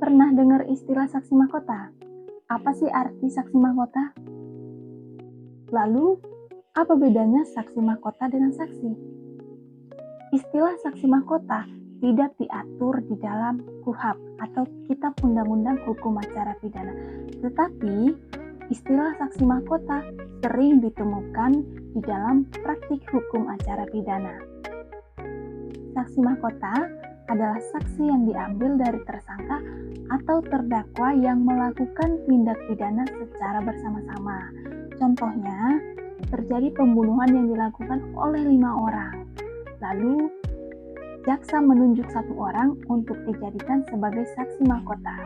Pernah dengar istilah saksi mahkota? Apa sih arti saksi mahkota? Lalu, apa bedanya saksi mahkota dengan saksi? Istilah saksi mahkota tidak diatur di dalam KUHP atau Kitab Undang-Undang Hukum Acara Pidana. Tetapi, istilah saksi mahkota sering ditemukan di dalam praktik hukum acara pidana. Saksi mahkota adalah saksi yang diambil dari tersangka atau terdakwa yang melakukan tindak pidana secara bersama-sama. Contohnya, terjadi pembunuhan yang dilakukan oleh 5 orang. Lalu, jaksa menunjuk 1 orang untuk dijadikan sebagai saksi mahkota.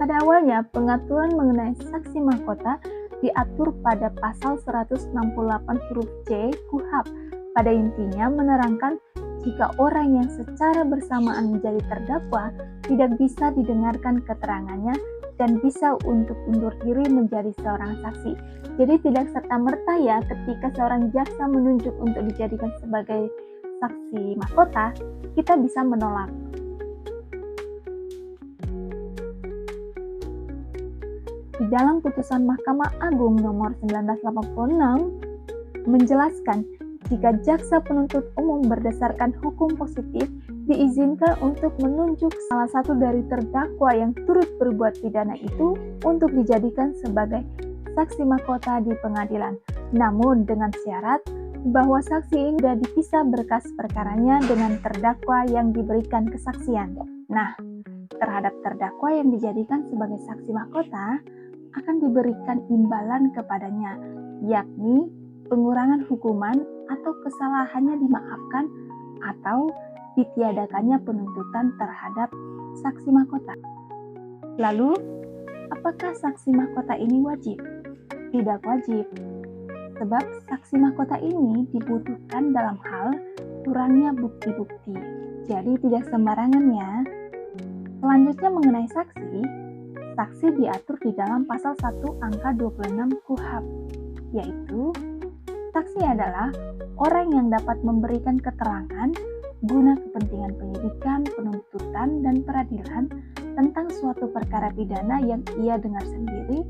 Pada awalnya, pengaturan mengenai saksi mahkota diatur pada pasal 168 huruf C KUHP. Pada intinya menerangkan jika orang yang secara bersamaan menjadi terdakwa tidak bisa didengarkan keterangannya dan bisa untuk undur diri menjadi seorang saksi. Jadi tidak serta-merta ya ketika seorang jaksa menunjuk untuk dijadikan sebagai saksi mahkota, kita bisa menolak. Di dalam putusan Mahkamah Agung nomor 1986 menjelaskan jika jaksa penuntut umum berdasarkan hukum positif diizinkan untuk menunjuk salah satu dari terdakwa yang turut berbuat pidana itu untuk dijadikan sebagai saksi mahkota di pengadilan. Namun dengan syarat bahwa saksi ini sudah dipisah berkas perkaranya dengan terdakwa yang diberikan kesaksian. Nah, terhadap terdakwa yang dijadikan sebagai saksi mahkota akan diberikan imbalan kepadanya, yakni pengurangan hukuman atau kesalahannya dimaafkan atau ditiadakannya penuntutan terhadap saksi mahkota. Lalu, apakah saksi mahkota ini wajib? Tidak wajib, sebab saksi mahkota ini dibutuhkan dalam hal kurangnya bukti-bukti. Jadi tidak sembarangan ya. Selanjutnya mengenai saksi diatur di dalam pasal 1 angka 26 KUHP, yaitu saksi adalah orang yang dapat memberikan keterangan guna kepentingan penyidikan, penuntutan, dan peradilan tentang suatu perkara pidana yang ia dengar sendiri,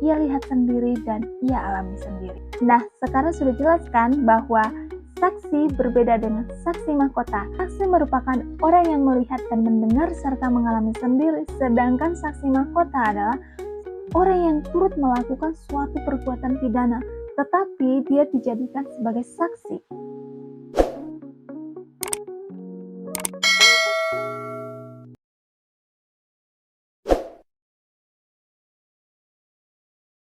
ia lihat sendiri, dan ia alami sendiri. Nah, sekarang sudah jelaskan bahwa saksi berbeda dengan saksi mahkota. Saksi merupakan orang yang melihat dan mendengar serta mengalami sendiri, sedangkan saksi mahkota adalah orang yang turut melakukan suatu perbuatan pidana, tetapi dia dijadikan sebagai saksi